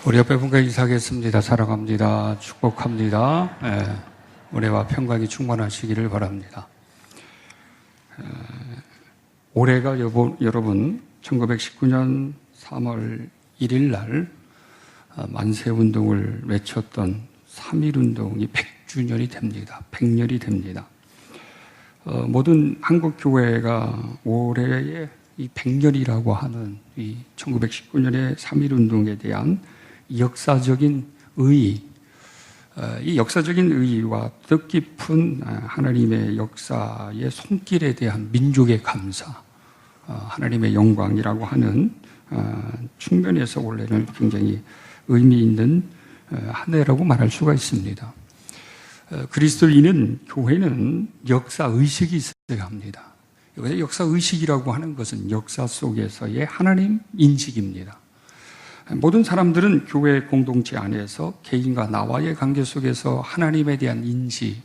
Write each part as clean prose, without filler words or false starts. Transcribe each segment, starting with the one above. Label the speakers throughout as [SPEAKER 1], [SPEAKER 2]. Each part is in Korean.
[SPEAKER 1] 우리 옆에 분과 인사하겠습니다. 사랑합니다. 축복합니다. 은혜와 평강이 충만하시기를 바랍니다. 올해가 여러분 1919년 3월 1일 날 만세운동을 외쳤던 3.1운동이 100주년이 됩니다. 100년이 됩니다. 모든 한국교회가 올해의 이 100년이라고 하는 이 1919년의 3.1운동에 대한 역사적인 의의, 이 역사적인 의의와 뜻깊은 하나님의 역사의 손길에 대한 민족의 감사, 하나님의 영광이라고 하는 측면에서 원래는 굉장히 의미 있는 한 해라고 말할 수가 있습니다. 그리스도인은, 교회는 역사의식이 있어야 합니다. 역사의식이라고 하는 것은 역사 속에서의 하나님 인식입니다. 모든 사람들은 교회 공동체 안에서 개인과 나와의 관계 속에서 하나님에 대한 인식,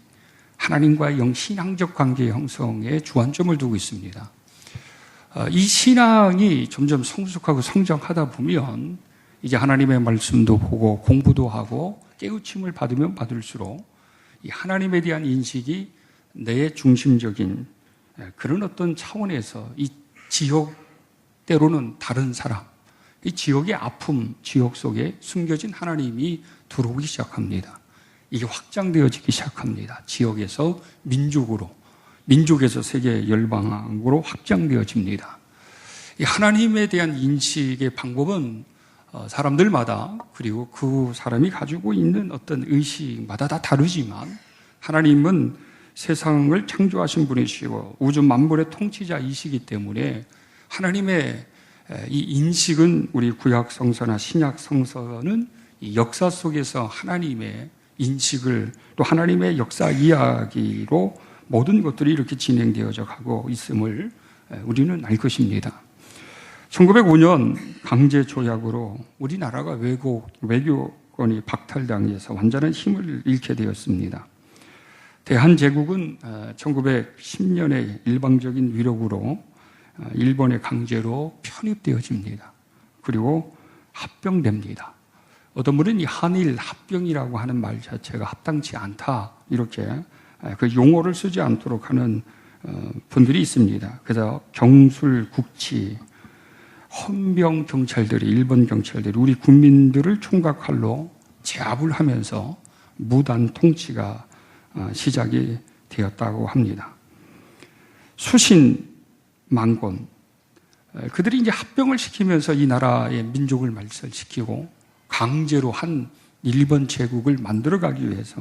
[SPEAKER 1] 하나님과의 신앙적 관계 형성에 주안점을 두고 있습니다. 이 신앙이 점점 성숙하고 성장하다 보면 이제 하나님의 말씀도 보고 공부도 하고 깨우침을 받으면 받을수록 이 하나님에 대한 인식이 내 중심적인 그런 어떤 차원에서 이 지역, 때로는 다른 사람, 이 지역의 아픔, 지역 속에 숨겨진 하나님이 들어오기 시작합니다. 이게 확장되어지기 시작합니다. 지역에서 민족으로, 민족에서 세계 열방으로 확장되어집니다. 이 하나님에 대한 인식의 방법은 사람들마다, 그리고 그 사람이 가지고 있는 어떤 의식마다 다 다르지만, 하나님은 세상을 창조하신 분이시고 우주 만물의 통치자이시기 때문에 하나님의 이 인식은, 우리 구약 성서나 신약 성서는 이 역사 속에서 하나님의 인식을, 또 하나님의 역사 이야기로 모든 것들이 이렇게 진행되어져 가고 있음을 우리는 알 것입니다. 1905년 강제 조약으로 우리나라가 외교권이 박탈당해서 완전한 힘을 잃게 되었습니다. 대한제국은 1910년에 일방적인 위력으로 일본의 강제로 편입되어집니다. 그리고 합병됩니다. 어떤 분은 이 한일 합병이라고 하는 말 자체가 합당치 않다, 이렇게 그 용어를 쓰지 않도록 하는 분들이 있습니다. 그래서 경술, 국치, 헌병 경찰들이, 일본 경찰들이 우리 국민들을 총각칼로 제압을 하면서 무단 통치가 시작이 되었다고 합니다. 수신 만권, 그들이 이제 합병을 시키면서 이 나라의 민족을 말살시키고 강제로 한 일본 제국을 만들어가기 위해서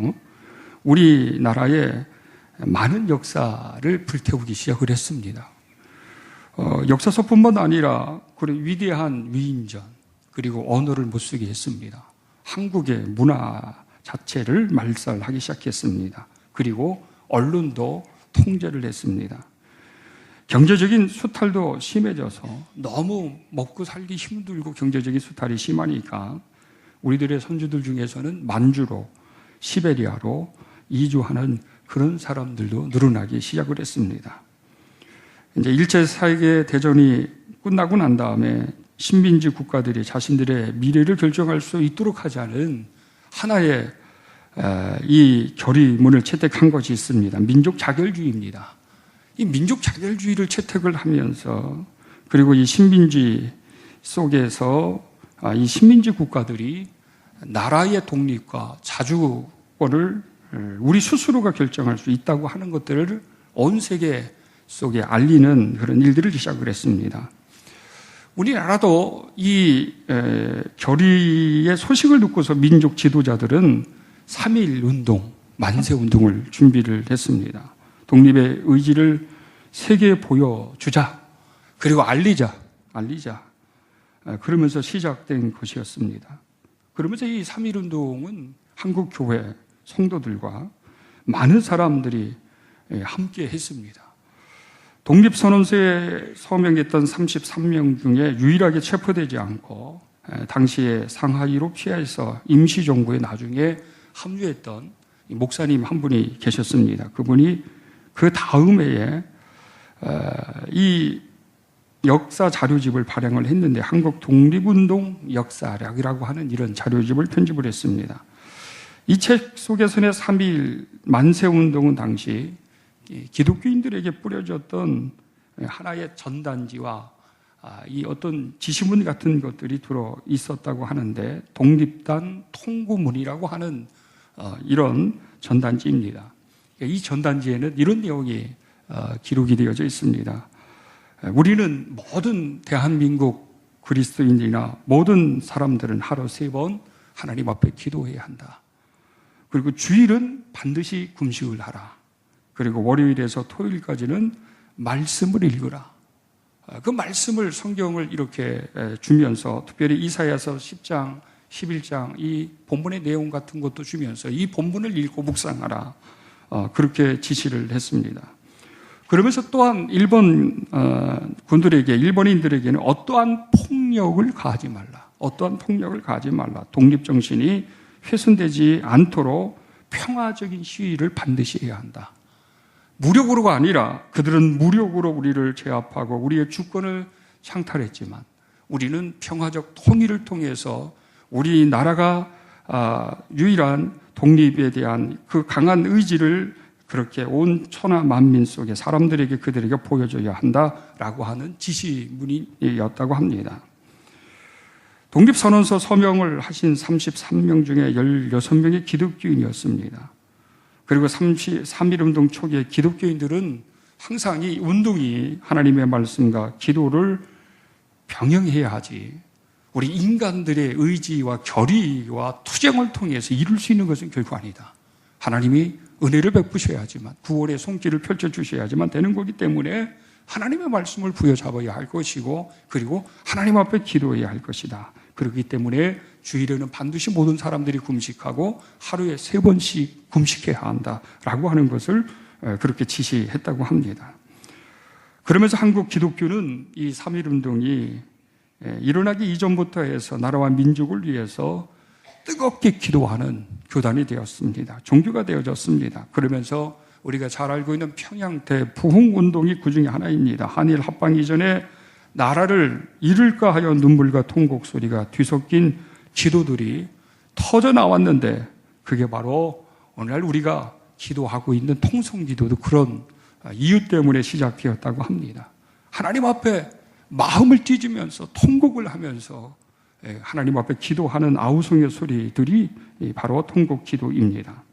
[SPEAKER 1] 우리나라의 많은 역사를 불태우기 시작을 했습니다. 역사서뿐만 아니라 그런 위대한 위인전, 그리고 언어를 못 쓰게 했습니다. 한국의 문화 자체를 말살하기 시작했습니다. 그리고 언론도 통제를 했습니다. 경제적인 수탈도 심해져서 너무 먹고 살기 힘들고 경제적인 수탈이 심하니까 우리들의 선조들 중에서는 만주로, 시베리아로 이주하는 그런 사람들도 늘어나기 시작을 했습니다. 이제 1차 세계대전이 끝나고 난 다음에 식민지 국가들이 자신들의 미래를 결정할 수 있도록 하자는 하나의 이 결의문을 채택한 것이 있습니다. 민족 자결주의입니다. 이 민족 자결주의를 채택을 하면서, 그리고 이 식민지 속에서 이 식민지 국가들이 나라의 독립과 자주권을 우리 스스로가 결정할 수 있다고 하는 것들을 온 세계 속에 알리는 그런 일들을 시작을 했습니다. 우리나라도 이 결의의 소식을 듣고서 민족 지도자들은 3.1 운동, 만세 운동을 준비를 했습니다. 독립의 의지를 세계에 보여주자, 그리고 알리자. 그러면서 시작된 것이었습니다. 그러면서 이 3.1 운동은 한국 교회 성도들과 많은 사람들이 함께 했습니다. 독립선언서에 서명했던 33명 중에 유일하게 체포되지 않고 당시에 상하이로 피해서 임시정부에 나중에 합류했던 목사님 한 분이 계셨습니다. 그분이 그 다음 해에 이 역사 자료집을 발행을 했는데 한국 독립운동 역사력이라고 하는 이런 자료집을 편집을 했습니다. 이 책 속에서는 3.1 만세운동은 당시 기독교인들에게 뿌려졌던 하나의 전단지와 이 어떤 지시문 같은 것들이 들어 있었다고 하는데 독립단 통고문이라고 하는 이런 전단지입니다. 이 전단지에는 이런 내용이 기록이 되어져 있습니다. 우리는 모든 대한민국 그리스도인이나 모든 사람들은 하루 3번 하나님 앞에 기도해야 한다. 그리고 주일은 반드시 금식을 하라. 그리고 월요일에서 토요일까지는 말씀을 읽으라. 그 말씀을 성경을 이렇게 주면서 특별히 이사야서 10장, 11장 이 본문의 내용 같은 것도 주면서 이 본문을 읽고 묵상하라. 그렇게 지시를 했습니다. 그러면서 또한 일본 군들에게, 일본인들에게는 어떠한 폭력을 가하지 말라. 어떠한 폭력을 가하지 말라. 독립정신이 훼손되지 않도록 평화적인 시위를 반드시 해야 한다. 무력으로가 아니라 그들은 무력으로 우리를 제압하고 우리의 주권을 창탈했지만 우리는 평화적 통일을 통해서 우리 나라가 유일한 독립에 대한 그 강한 의지를 그렇게 온 천하 만민 속에 사람들에게 그들에게 보여줘야 한다라고 하는 지시문이었다고 합니다. 독립선언서 서명을 하신 33명 중에 16명이 기독교인이었습니다. 그리고 3.1운동 초기에 기독교인들은 항상 이 운동이 하나님의 말씀과 기도를 병행해야 하지 우리 인간들의 의지와 결의와 투쟁을 통해서 이룰 수 있는 것은 결코 아니다. 하나님이 은혜를 베푸셔야 하지만 구원의 손길을 펼쳐주셔야지만 되는 거기 때문에 하나님의 말씀을 부여잡아야 할 것이고 그리고 하나님 앞에 기도해야 할 것이다. 그렇기 때문에 주일에는 반드시 모든 사람들이 금식하고 하루에 3번씩 금식해야 한다라고 하는 것을 그렇게 지시했다고 합니다. 그러면서 한국 기독교는 이 3.1운동이 일어나기 이전부터 해서 나라와 민족을 위해서 뜨겁게 기도하는 교단이 되었습니다. 종교가 되어졌습니다. 그러면서 우리가 잘 알고 있는 평양 대부흥운동이 그 중에 하나입니다. 한일 합방 이전에 나라를 잃을까 하여 눈물과 통곡 소리가 뒤섞인 기도들이 터져 나왔는데 그게 바로 오늘날 우리가 기도하고 있는 통성기도도 그런 이유 때문에 시작되었다고 합니다. 하나님 앞에 마음을 찢으면서 통곡을 하면서 하나님 앞에 기도하는 아우성의 소리들이 바로 통곡 기도입니다.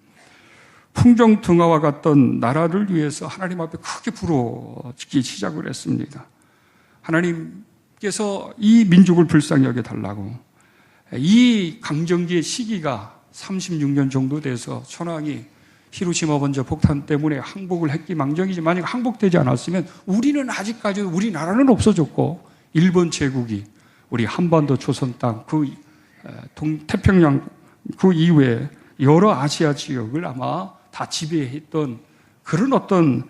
[SPEAKER 1] 풍정등화와 같던 나라를 위해서 하나님 앞에 크게 부르짖기 시작을 했습니다. 하나님께서 이 민족을 불쌍히 여겨달라고 이 강점기의 시기가 36년 정도 돼서 천황이 히로시마 원자 폭탄 때문에 항복을 했기 망정이지 만약 항복되지 않았으면 우리는 아직까지 우리나라는 없어졌고 일본 제국이 우리 한반도 조선 땅 그 태평양 그 이후에 여러 아시아 지역을 아마 다 지배했던 그런 어떤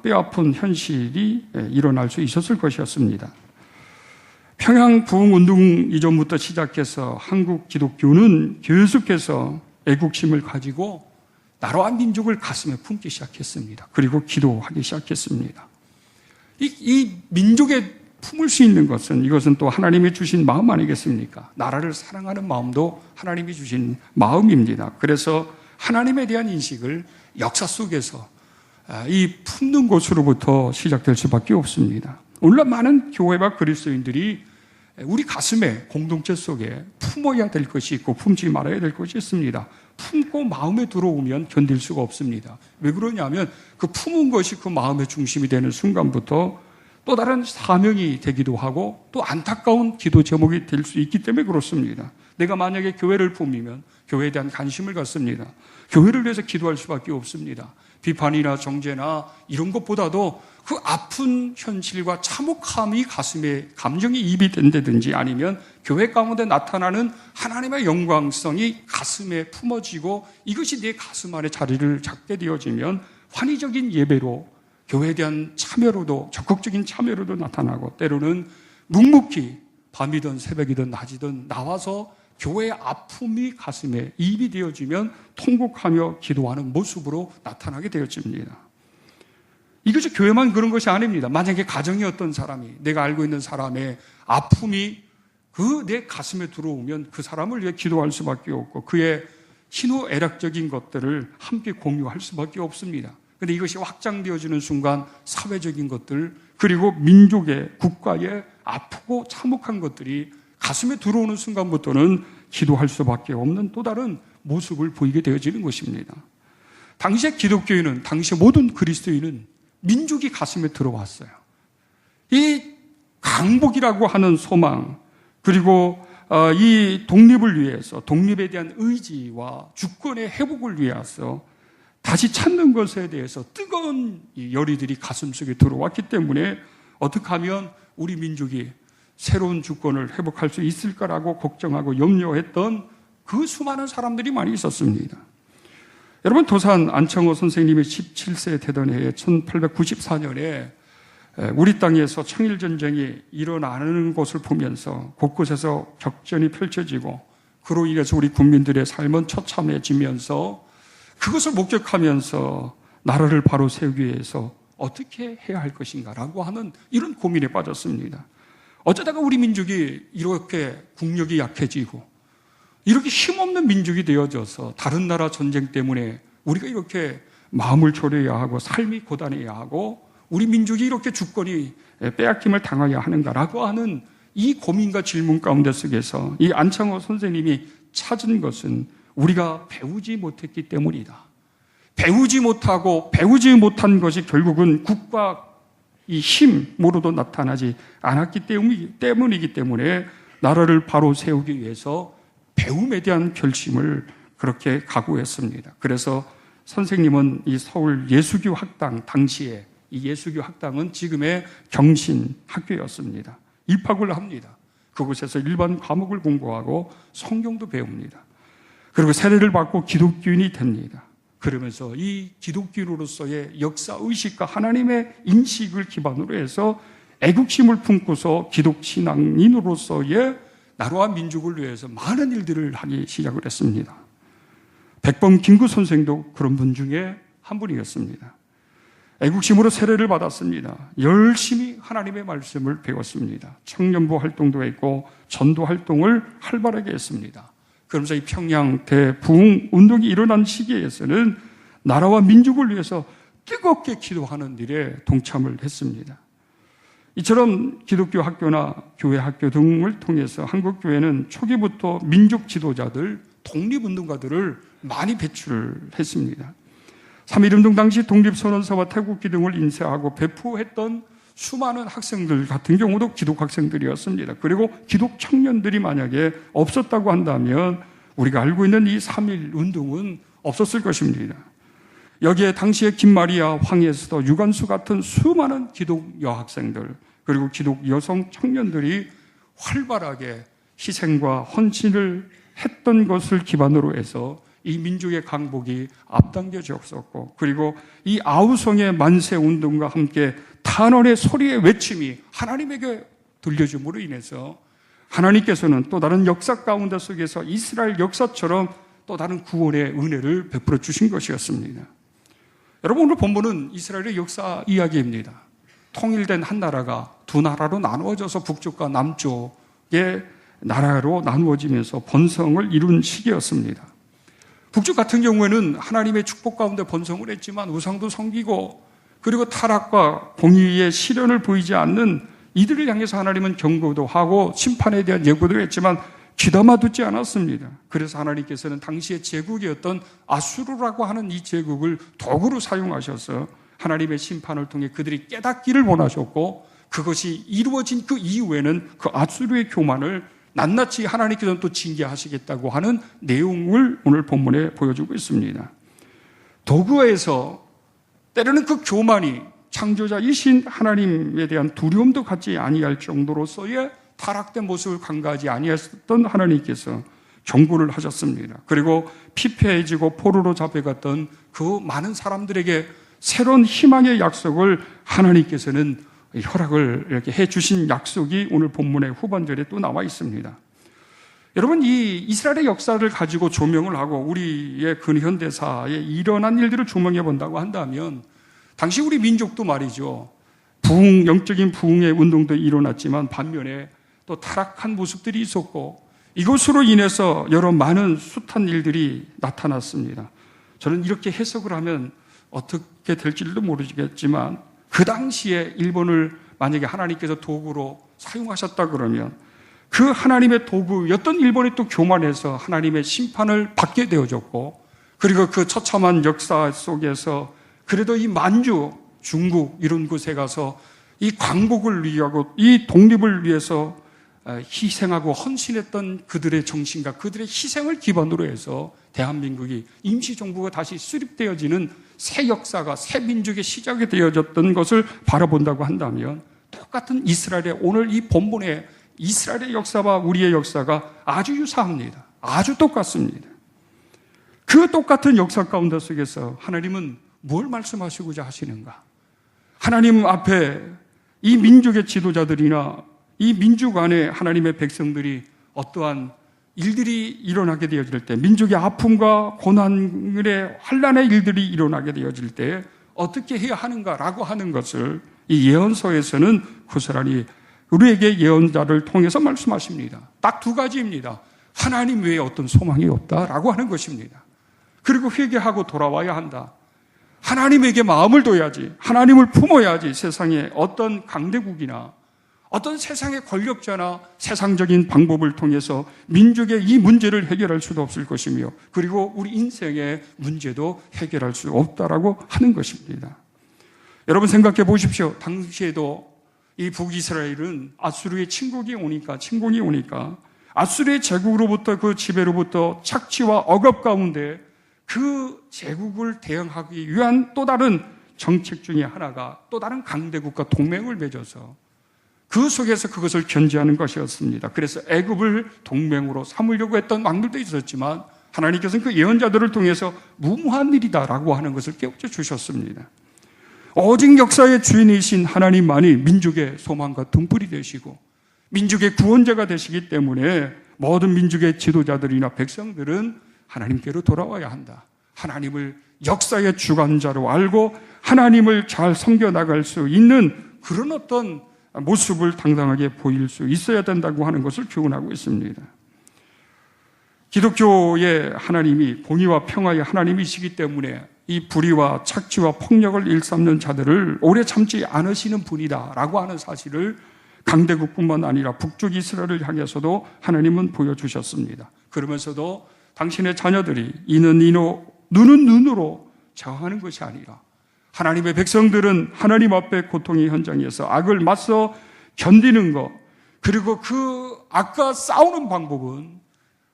[SPEAKER 1] 뼈아픈 현실이 일어날 수 있었을 것이었습니다. 평양 부흥운동 이전부터 시작해서 한국 기독교는 계속해서 애국심을 가지고 나라와 민족을 가슴에 품기 시작했습니다. 그리고 기도하기 시작했습니다. 이 민족에 품을 수 있는 것은 이것은 또 하나님이 주신 마음 아니겠습니까? 나라를 사랑하는 마음도 하나님이 주신 마음입니다. 그래서 하나님에 대한 인식을 역사 속에서 이 품는 것으로부터 시작될 수밖에 없습니다. 오늘날 많은 교회와 그리스도인들이 우리 가슴에 공동체 속에 품어야 될 것이 있고 품지 말아야 될 것이 있습니다. 품고 마음에 들어오면 견딜 수가 없습니다. 왜 그러냐면 그 품은 것이 그 마음의 중심이 되는 순간부터 또 다른 사명이 되기도 하고 또 안타까운 기도 제목이 될 수 있기 때문에 그렇습니다. 내가 만약에 교회를 품으면 교회에 대한 관심을 갖습니다. 교회를 위해서 기도할 수밖에 없습니다. 비판이나 정죄나 이런 것보다도 그 아픈 현실과 참혹함이 가슴에 감정이 입이 된다든지 아니면 교회 가운데 나타나는 하나님의 영광성이 가슴에 품어지고 이것이 내 가슴 안에 자리를 잡게 되어지면 환희적인 예배로 교회에 대한 참여로도 적극적인 참여로도 나타나고 때로는 묵묵히 밤이든 새벽이든 낮이든 나와서 교회의 아픔이 가슴에 입이 되어지면 통곡하며 기도하는 모습으로 나타나게 되어집니다. 이것이 교회만 그런 것이 아닙니다. 만약에 가정의 어떤 사람이, 내가 알고 있는 사람의 아픔이 그 내 가슴에 들어오면 그 사람을 위해 기도할 수밖에 없고 그의 희노애락적인 것들을 함께 공유할 수밖에 없습니다. 그런데 이것이 확장되어지는 순간 사회적인 것들, 그리고 민족의, 국가의 아프고 참혹한 것들이 가슴에 들어오는 순간부터는 기도할 수밖에 없는 또 다른 모습을 보이게 되어지는 것입니다. 당시의 기독교인은, 당시 모든 그리스도인은 민족이 가슴에 들어왔어요. 이 강복이라고 하는 소망, 그리고 이 독립을 위해서, 독립에 대한 의지와 주권의 회복을 위해서 다시 찾는 것에 대해서 뜨거운 열의들이 가슴속에 들어왔기 때문에 어떻게 하면 우리 민족이 새로운 주권을 회복할 수 있을까라고 걱정하고 염려했던 그 수많은 사람들이 많이 있었습니다. 여러분, 도산 안창호 선생님이 17세 되던 해에 1894년에 우리 땅에서 청일전쟁이 일어나는 것을 보면서 곳곳에서 격전이 펼쳐지고 그로 인해서 우리 국민들의 삶은 처참해지면서 그것을 목격하면서 나라를 바로 세우기 위해서 어떻게 해야 할 것인가라고 하는 이런 고민에 빠졌습니다. 어쩌다가 우리 민족이 이렇게 국력이 약해지고 이렇게 힘없는 민족이 되어져서 다른 나라 전쟁 때문에 우리가 이렇게 마음을 졸여야 하고 삶이 고단해야 하고 우리 민족이 이렇게 주권이 빼앗김을 당해야 하는가라고 하는 이 고민과 질문 가운데 속에서 이 안창호 선생님이 찾은 것은 우리가 배우지 못했기 때문이다. 배우지 못하고 배우지 못한 것이 결국은 국가 이 힘으로도 나타나지 않았기 때문이기 때문에 나라를 바로 세우기 위해서 배움에 대한 결심을 그렇게 각오했습니다. 그래서 선생님은 이 서울 예수교 학당, 당시에 이 예수교 학당은 지금의 경신학교였습니다. 입학을 합니다. 그곳에서 일반 과목을 공부하고 성경도 배웁니다. 그리고 세례를 받고 기독교인이 됩니다. 그러면서 이 기독교인으로서의 역사의식과 하나님의 인식을 기반으로 해서 애국심을 품고서 기독신앙인으로서의 나라와 민족을 위해서 많은 일들을 하기 시작을 했습니다. 백범 김구 선생도 그런 분 중에 한 분이었습니다. 애국심으로 세례를 받았습니다. 열심히 하나님의 말씀을 배웠습니다. 청년부 활동도 했고 전도 활동을 활발하게 했습니다. 그러면서 이 평양 대부흥 운동이 일어난 시기에서는 나라와 민족을 위해서 뜨겁게 기도하는 일에 동참을 했습니다. 이처럼 기독교 학교나 교회 학교 등을 통해서 한국교회는 초기부터 민족 지도자들, 독립운동가들을 많이 배출했습니다. 3.1운동 당시 독립선언서와 태국기 등을 인쇄하고 배포했던 수많은 학생들 같은 경우도 기독 학생들이었습니다. 그리고 기독 청년들이 만약에 없었다고 한다면 우리가 알고 있는 이 3.1운동은 없었을 것입니다. 여기에 당시에 김마리아, 황예수도, 유관수 같은 수많은 기독 여학생들 그리고 기독 여성 청년들이 활발하게 희생과 헌신을 했던 것을 기반으로 해서 이 민족의 강복이 앞당겨졌었고 그리고 이 아우성의 만세운동과 함께 탄원의 소리의 외침이 하나님에게 들려줌으로 인해서 하나님께서는 또 다른 역사 가운데 속에서 이스라엘 역사처럼 또 다른 구원의 은혜를 베풀어 주신 것이었습니다. 여러분, 오늘 본문은 이스라엘의 역사 이야기입니다. 통일된 한 나라가 두 나라로 나누어져서 북쪽과 남쪽의 나라로 나누어지면서 번성을 이룬 시기였습니다. 북쪽 같은 경우에는 하나님의 축복 가운데 번성을 했지만 우상도 섬기고 그리고 타락과 공의의 시련을 보이지 않는 이들을 향해서 하나님은 경고도 하고 심판에 대한 예고도 했지만 귀담아 듣지 않았습니다. 그래서 하나님께서는 당시의 제국이었던 아수르라고 하는 이 제국을 도구로 사용하셔서 하나님의 심판을 통해 그들이 깨닫기를 원하셨고 그것이 이루어진 그 이후에는 그 아수르의 교만을 낱낱이 하나님께서는 또 징계하시겠다고 하는 내용을 오늘 본문에 보여주고 있습니다. 도구에서 때로는 그 교만이 창조자이신 하나님에 대한 두려움도 갖지 아니할 정도로서의 타락된 모습을 간과하지 아니하셨던 하나님께서 경고를 하셨습니다. 그리고 피폐해지고 포로로 잡혀갔던 그 많은 사람들에게 새로운 희망의 약속을 하나님께서는 허락을 이렇게 해주신 약속이 오늘 본문의 후반절에 또 나와 있습니다. 여러분, 이 이스라엘의 역사를 가지고 조명을 하고 우리의 근현대사에 일어난 일들을 조명해 본다고 한다면 당시 우리 민족도 말이죠. 영적인 부흥의 운동도 일어났지만 반면에 또 타락한 모습들이 있었고 이것으로 인해서 여러 많은 숱한 일들이 나타났습니다. 저는 이렇게 해석을 하면 어떻게 될지도 모르겠지만 그 당시에 일본을 만약에 하나님께서 도구로 사용하셨다 그러면 그 하나님의 도구였던 일본이 또 교만해서 하나님의 심판을 받게 되어졌고 그리고 그 처참한 역사 속에서 그래도 이 만주, 중국 이런 곳에 가서 이 광복을 위하고 이 독립을 위해서 희생하고 헌신했던 그들의 정신과 그들의 희생을 기반으로 해서 대한민국이 임시정부가 다시 수립되어지는 새 역사가 새 민족의 시작이 되어졌던 것을 바라본다고 한다면 똑같은 이스라엘의 오늘 이 본문의 이스라엘의 역사와 우리의 역사가 아주 유사합니다. 아주 똑같습니다. 그 똑같은 역사 가운데 속에서 하나님은 뭘 말씀하시고자 하시는가? 하나님 앞에 이 민족의 지도자들이나 이 민족 안에 하나님의 백성들이 어떠한 일들이 일어나게 되어질 때, 민족의 아픔과 고난의 환난의 일들이 일어나게 되어질 때 어떻게 해야 하는가라고 하는 것을 이 예언서에서는 고스란히 우리에게 예언자를 통해서 말씀하십니다. 딱 두 가지입니다. 하나님 외에 어떤 소망이 없다라고 하는 것입니다. 그리고 회개하고 돌아와야 한다. 하나님에게 마음을 둬야지, 하나님을 품어야지 세상에 어떤 강대국이나 어떤 세상의 권력자나 세상적인 방법을 통해서 민족의 이 문제를 해결할 수도 없을 것이며 그리고 우리 인생의 문제도 해결할 수 없다라고 하는 것입니다. 여러분 생각해 보십시오. 당시에도 이 북이스라엘은 아수르의 침공이 오니까 아수르의 제국으로부터 그 지배로부터 착취와 억압 가운데 그 제국을 대응하기 위한 또 다른 정책 중에 하나가 또 다른 강대국과 동맹을 맺어서 그 속에서 그것을 견제하는 것이었습니다. 그래서 애굽을 동맹으로 삼으려고 했던 왕들도 있었지만 하나님께서는 그 예언자들을 통해서 무모한 일이다라고 하는 것을 깨우쳐 주셨습니다. 오직 역사의 주인이신 하나님만이 민족의 소망과 등불이 되시고 민족의 구원자가 되시기 때문에 모든 민족의 지도자들이나 백성들은 하나님께로 돌아와야 한다. 하나님을 역사의 주관자로 알고 하나님을 잘 섬겨나갈 수 있는 그런 어떤 모습을 당당하게 보일 수 있어야 된다고 하는 것을 교훈하고 있습니다. 기독교의 하나님이 공의와 평화의 하나님이시기 때문에 이 불의와 착취와 폭력을 일삼는 자들을 오래 참지 않으시는 분이다라고 하는 사실을 강대국뿐만 아니라 북쪽 이스라엘을 향해서도 하나님은 보여주셨습니다. 그러면서도 당신의 자녀들이 이는 이노 눈은 눈으로 저항하는 것이 아니라 하나님의 백성들은 하나님 앞에 고통의 현장에서 악을 맞서 견디는 것, 그리고 그 악과 싸우는 방법은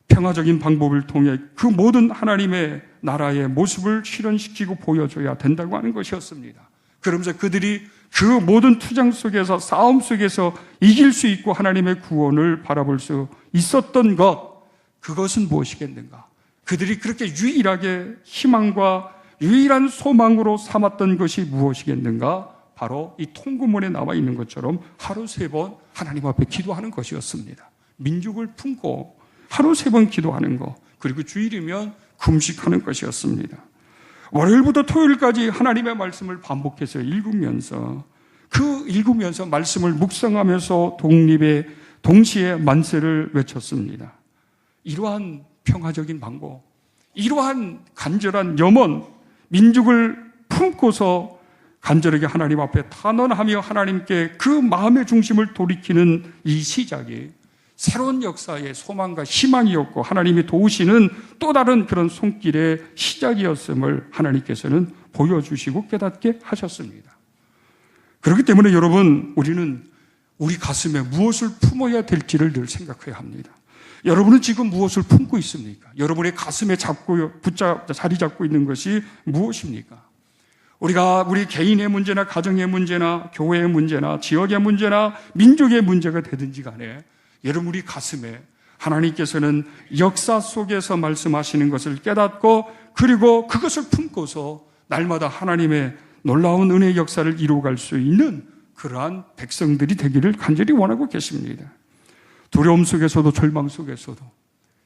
[SPEAKER 1] 평화적인 방법을 통해 그 모든 하나님의 나라의 모습을 실현시키고 보여줘야 된다고 하는 것이었습니다. 그러면서 그들이 그 모든 투쟁 속에서 싸움 속에서 이길 수 있고 하나님의 구원을 바라볼 수 있었던 것, 그것은 무엇이겠는가? 그들이 그렇게 유일하게 희망과 유일한 소망으로 삼았던 것이 무엇이겠는가? 바로 이 통구문에 나와 있는 것처럼 하루 3번 하나님 앞에 기도하는 것이었습니다. 민족을 품고 하루 3번 기도하는 것, 그리고 주일이면 금식하는 것이었습니다. 월요일부터 토요일까지 하나님의 말씀을 반복해서 읽으면서 말씀을 묵상하면서 독립의 동시에 만세를 외쳤습니다. 이러한 평화적인 방법, 이러한 간절한 염원, 민족을 품고서 간절하게 하나님 앞에 탄원하며 하나님께 그 마음의 중심을 돌이키는 이 시작이 새로운 역사의 소망과 희망이었고 하나님이 도우시는 또 다른 그런 손길의 시작이었음을 하나님께서는 보여주시고 깨닫게 하셨습니다. 그렇기 때문에 여러분, 우리는 우리 가슴에 무엇을 품어야 될지를 늘 생각해야 합니다. 여러분은 지금 무엇을 품고 있습니까? 여러분의 가슴에 자리 잡고 있는 것이 무엇입니까? 우리가 우리 개인의 문제나 가정의 문제나 교회의 문제나 지역의 문제나 민족의 문제가 되든지 간에 여러분 우리 가슴에 하나님께서는 역사 속에서 말씀하시는 것을 깨닫고 그리고 그것을 품고서 날마다 하나님의 놀라운 은혜의 역사를 이루어갈 수 있는 그러한 백성들이 되기를 간절히 원하고 계십니다. 두려움 속에서도 절망 속에서도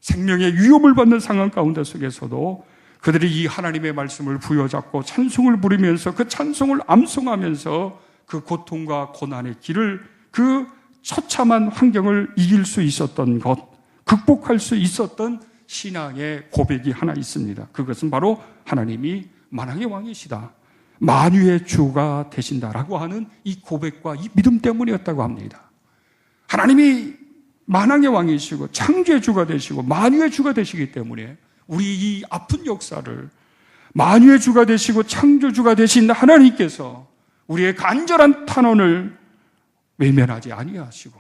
[SPEAKER 1] 생명의 위협을 받는 상황 가운데 속에서도 그들이 이 하나님의 말씀을 부여잡고 찬송을 부리면서 그 찬송을 암송하면서 그 고통과 고난의 길을, 그 처참한 환경을 이길 수 있었던 것, 극복할 수 있었던 신앙의 고백이 하나 있습니다. 그것은 바로 하나님이 만왕의 왕이시다, 만유의 주가 되신다라고 하는 이 고백과 이 믿음 때문이었다고 합니다. 하나님이 만왕의 왕이시고 창조의 주가 되시고 만유의 주가 되시기 때문에 우리 이 아픈 역사를 만유의 주가 되시고 창조주가 되신 하나님께서 우리의 간절한 탄원을 외면하지 아니하시고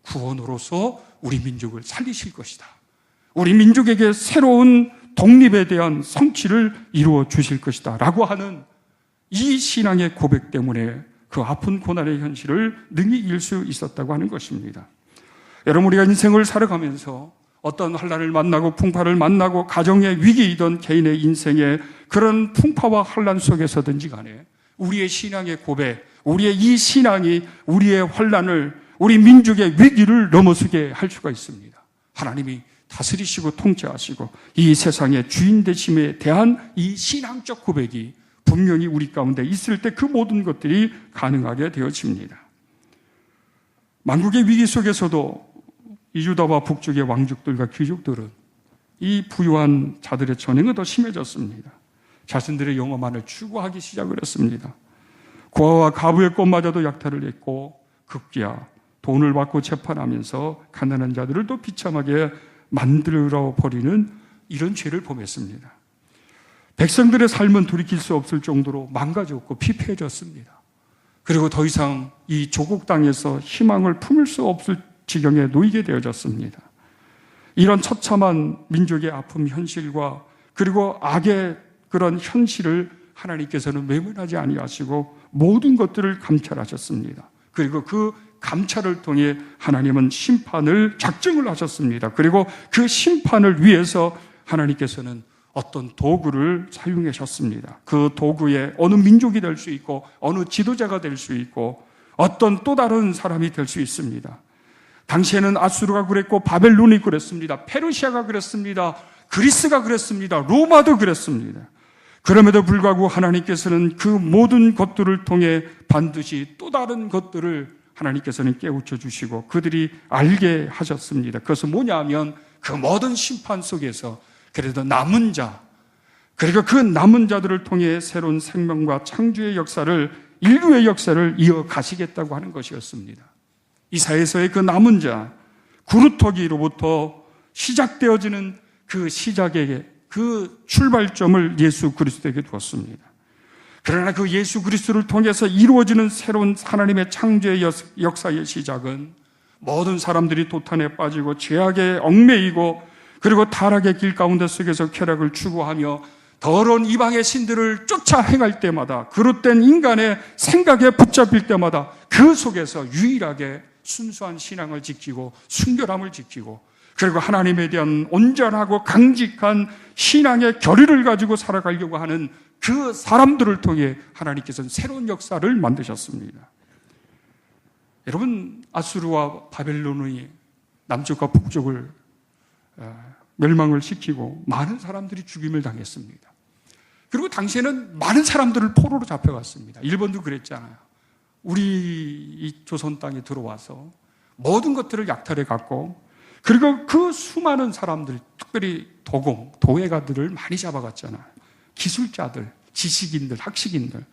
[SPEAKER 1] 구원으로서 우리 민족을 살리실 것이다, 우리 민족에게 새로운 독립에 대한 성취를 이루어 주실 것이다 라고 하는 이 신앙의 고백 때문에 그 아픈 고난의 현실을 능히 이길 수 있었다고 하는 것입니다. 여러분, 우리가 인생을 살아가면서 어떤 환난을 만나고 풍파를 만나고 가정의 위기이던 개인의 인생의 그런 풍파와 환난 속에서든지 간에 우리의 신앙의 고백, 우리의 이 신앙이 우리의 환난을, 우리 민족의 위기를 넘어서게 할 수가 있습니다. 하나님이 다스리시고 통치하시고 이 세상의 주인 되심에 대한 이 신앙적 고백이 분명히 우리 가운데 있을 때 그 모든 것들이 가능하게 되어집니다. 만국의 위기 속에서도 이 유다와 북쪽의 왕족들과 귀족들은 이 부유한 자들의 전횡은 더 심해졌습니다. 자신들의 영화만을 추구하기 시작을 했습니다. 고아와 가부의 꽃마저도 약탈을 했고 급기야 돈을 받고 재판하면서 가난한 자들을 또 비참하게 만들어 버리는 이런 죄를 범했습니다. 백성들의 삶은 돌이킬 수 없을 정도로 망가졌고 피폐해졌습니다. 그리고 더 이상 이 조국 땅에서 희망을 품을 수 없을 지경에 놓이게 되어졌습니다. 이런 처참한 민족의 아픔 현실과 그리고 악의 그런 현실을 하나님께서는 외면하지 아니하시고 모든 것들을 감찰하셨습니다. 그리고 그 감찰을 통해 하나님은 심판을 작정을 하셨습니다. 그리고 그 심판을 위해서 하나님께서는 어떤 도구를 사용하셨습니다. 그 도구에 어느 민족이 될 수 있고 어느 지도자가 될 수 있고 어떤 또 다른 사람이 될 수 있습니다. 당시에는 아수르가 그랬고 바벨론이 그랬습니다. 페르시아가 그랬습니다. 그리스가 그랬습니다. 로마도 그랬습니다. 그럼에도 불구하고 하나님께서는 그 모든 것들을 통해 반드시 또 다른 것들을 하나님께서는 깨우쳐 주시고 그들이 알게 하셨습니다. 그것은 뭐냐면 그 모든 심판 속에서 그래도 남은 자, 그리고 그 남은 자들을 통해 새로운 생명과 창조의 역사를, 인류의 역사를 이어가시겠다고 하는 것이었습니다. 이사야서의 그 남은 자, 구루터기로부터 시작되어지는 그 시작의 그 출발점을 예수 그리스도에게 두었습니다. 그러나 그 예수 그리스도를 통해서 이루어지는 새로운 하나님의 창조의 역사의 시작은 모든 사람들이 도탄에 빠지고 죄악에 얽매이고 그리고 타락의 길 가운데 속에서 쾌락을 추구하며 더러운 이방의 신들을 쫓아 행할 때마다, 그릇된 인간의 생각에 붙잡힐 때마다 그 속에서 유일하게 순수한 신앙을 지키고 순결함을 지키고 그리고 하나님에 대한 온전하고 강직한 신앙의 결의를 가지고 살아가려고 하는 그 사람들을 통해 하나님께서는 새로운 역사를 만드셨습니다. 여러분, 아수르와 바벨론의 남쪽과 북쪽을 멸망을 시키고 많은 사람들이 죽임을 당했습니다. 그리고 당시에는 많은 사람들을 포로로 잡혀갔습니다. 일본도 그랬잖아요. 우리 이 조선 땅에 들어와서 모든 것들을 약탈해 갔고 그리고 그 수많은 사람들, 특별히 도공, 도예가들을 많이 잡아갔잖아요. 기술자들, 지식인들, 학식인들.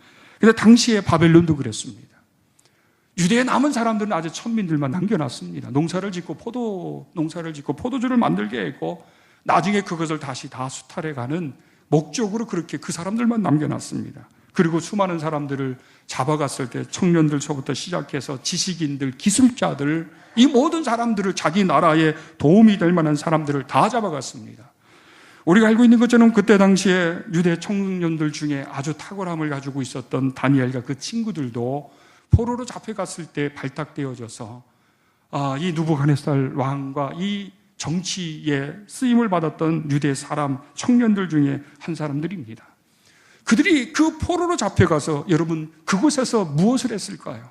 [SPEAKER 1] 근데 당시에 바벨론도 그랬습니다. 유대에 남은 사람들은 아주 천민들만 남겨놨습니다. 농사를 짓고 포도주를 만들게 했고 나중에 그것을 다시 다 수탈해가는 목적으로 그렇게 그 사람들만 남겨놨습니다. 그리고 수많은 사람들을 잡아갔을 때 청년들서부터 시작해서 지식인들, 기술자들, 이 모든 사람들을 자기 나라에 도움이 될 만한 사람들을 다 잡아갔습니다. 우리가 알고 있는 것처럼 그때 당시에 유대 청년들 중에 아주 탁월함을 가지고 있었던 다니엘과 그 친구들도 포로로 잡혀갔을 때 발탁되어져서 이 느부갓네살 왕과 이 정치에 쓰임을 받았던 유대 사람, 청년들 중에 한 사람들입니다. 그들이 그 포로로 잡혀가서 여러분 그곳에서 무엇을 했을까요?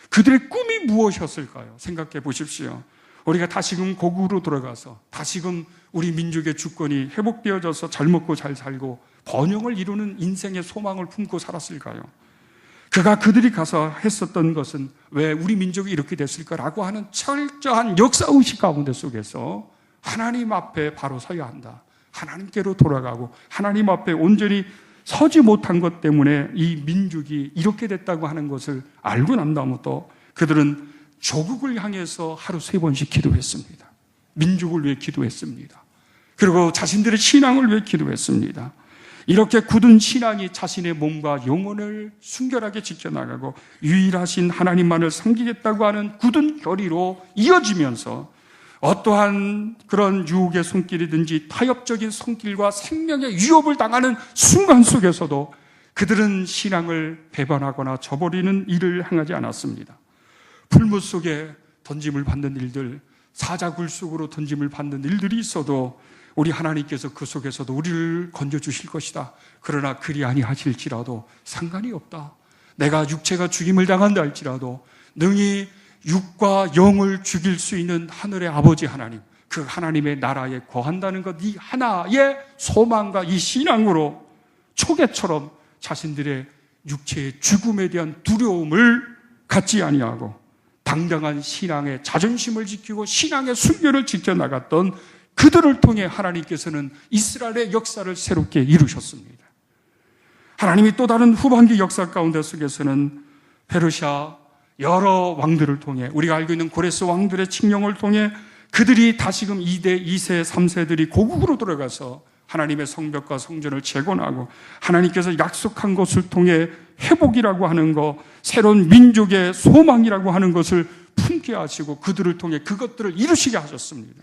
[SPEAKER 1] 그들의 꿈이 무엇이었을까요? 생각해 보십시오. 우리가 다시금 고국으로 돌아가서 다시금 우리 민족의 주권이 회복되어져서 잘 먹고 잘 살고 번영을 이루는 인생의 소망을 품고 살았을까요? 그들이 가서 했었던 것은 왜 우리 민족이 이렇게 됐을까라고 하는 철저한 역사의식 가운데 속에서 하나님 앞에 바로 서야 한다. 하나님께로 돌아가고 하나님 앞에 온전히 서지 못한 것 때문에 이 민족이 이렇게 됐다고 하는 것을 알고 난 다음부터 그들은 조국을 향해서 하루 3번씩 기도했습니다. 민족을 위해 기도했습니다. 그리고 자신들의 신앙을 위해 기도했습니다. 이렇게 굳은 신앙이 자신의 몸과 영혼을 순결하게 지켜나가고 유일하신 하나님만을 섬기겠다고 하는 굳은 결의로 이어지면서 어떠한 그런 유혹의 손길이든지 타협적인 손길과 생명의 위협을 당하는 순간 속에서도 그들은 신앙을 배반하거나 저버리는 일을 행하지 않았습니다. 풀무 속에 던짐을 받는 일들, 사자굴 속으로 던짐을 받는 일들이 있어도 우리 하나님께서 그 속에서도 우리를 건져주실 것이다. 그러나 그리 아니하실지라도 상관이 없다. 내가 육체가 죽임을 당한다 할지라도 능히 육과 영을 죽일 수 있는 하늘의 아버지 하나님, 그 하나님의 나라에 거한다는 것, 이 하나의 소망과 이 신앙으로 초계처럼 자신들의 육체의 죽음에 대한 두려움을 갖지 아니하고 당당한 신앙의 자존심을 지키고 신앙의 순결을 지켜나갔던 그들을 통해 하나님께서는 이스라엘의 역사를 새롭게 이루셨습니다. 하나님이 또 다른 후반기 역사 가운데 속에서는 페르시아 여러 왕들을 통해 우리가 알고 있는 고레스 왕들의 칙령을 통해 그들이 다시금 2대, 2세, 3세들이 고국으로 돌아가서 하나님의 성벽과 성전을 재건하고 하나님께서 약속한 것을 통해 회복이라고 하는 것, 새로운 민족의 소망이라고 하는 것을 품게 하시고 그들을 통해 그것들을 이루시게 하셨습니다.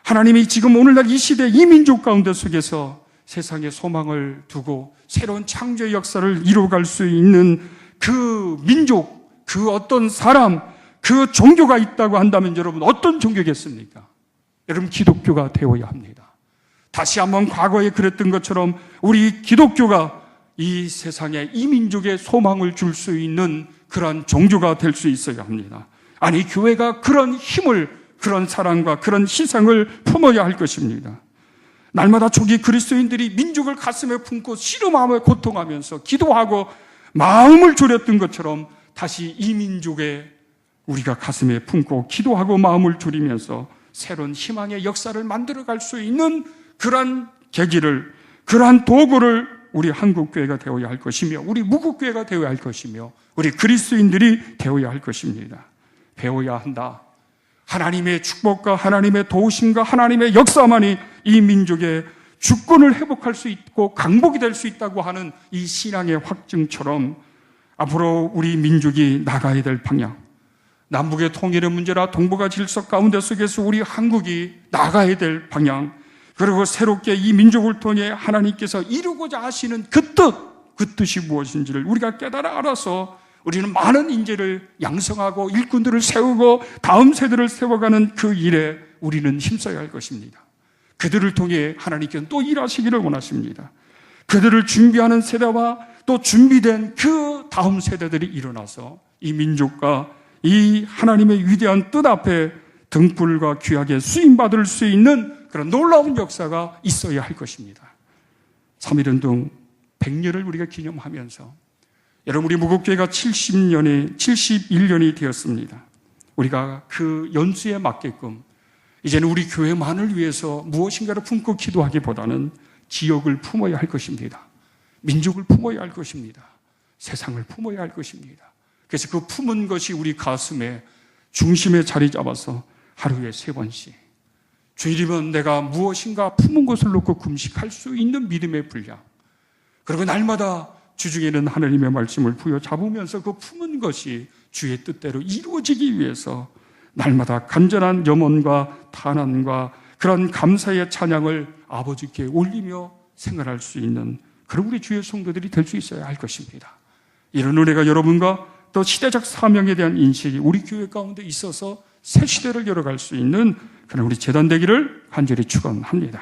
[SPEAKER 1] 하나님이 지금 오늘날 이 시대 이 민족 가운데 속에서 세상에 소망을 두고 새로운 창조의 역사를 이루어갈 수 있는 그 민족, 그 어떤 사람, 그 종교가 있다고 한다면 여러분 어떤 종교겠습니까? 여러분 기독교가 되어야 합니다. 다시 한번 과거에 그랬던 것처럼 우리 기독교가 이 세상에 이 민족의 소망을 줄 수 있는 그런 종교가 될 수 있어야 합니다. 아니 교회가 그런 힘을, 그런 사랑과 그런 희생을 품어야 할 것입니다. 날마다 초기 그리스도인들이 민족을 가슴에 품고 씨름하며 고통하면서 기도하고 마음을 졸였던 것처럼 다시 이 민족에 우리가 가슴에 품고 기도하고 마음을 졸이면서 새로운 희망의 역사를 만들어갈 수 있는 그러한 계기를, 그러한 도구를 우리 한국교회가 되어야 할 것이며 우리 무국교회가 되어야 할 것이며 우리 그리스도인들이 되어야 할 것입니다. 배워야 한다. 하나님의 축복과 하나님의 도우심과 하나님의 역사만이 이 민족의 주권을 회복할 수 있고 강복이 될 수 있다고 하는 이 신앙의 확증처럼 앞으로 우리 민족이 나가야 될 방향, 남북의 통일의 문제라 동북아 질서 가운데 속에서 우리 한국이 나가야 될 방향, 그리고 새롭게 이 민족을 통해 하나님께서 이루고자 하시는 그 뜻이 무엇인지를 우리가 깨달아 알아서 우리는 많은 인재를 양성하고 일꾼들을 세우고 다음 세대를 세워가는 그 일에 우리는 힘써야 할 것입니다. 그들을 통해 하나님께서는 또 일하시기를 원하십니다. 그들을 준비하는 세대와 또 준비된 그 다음 세대들이 일어나서 이 민족과 이 하나님의 위대한 뜻 앞에 등불과 귀하게 쓰임받을 수 있는 그런 놀라운 역사가 있어야 할 것입니다. 3.1운동 100년을 우리가 기념하면서 여러분 우리 무국교회가 71년이 되었습니다. 우리가 그 연수에 맞게끔 이제는 우리 교회만을 위해서 무엇인가를 품고 기도하기보다는 지역을 품어야 할 것입니다. 민족을 품어야 할 것입니다. 세상을 품어야 할 것입니다. 그래서 그 품은 것이 우리 가슴에 중심에 자리 잡아서 하루에 3번씩 주일이면 내가 무엇인가 품은 것을 놓고 금식할 수 있는 믿음의 분량, 그리고 날마다 주중에는 하나님의 말씀을 부여잡으면서 그 품은 것이 주의 뜻대로 이루어지기 위해서 날마다 간절한 염원과 탄원과 그런 감사의 찬양을 아버지께 올리며 생활할 수 있는 그런 우리 주의 성도들이 될 수 있어야 할 것입니다. 이런 은혜가 여러분과 또 시대적 사명에 대한 인식이 우리 교회 가운데 있어서 새 시대를 열어갈 수 있는 그런 우리 재단 되기를 간절히 축원합니다.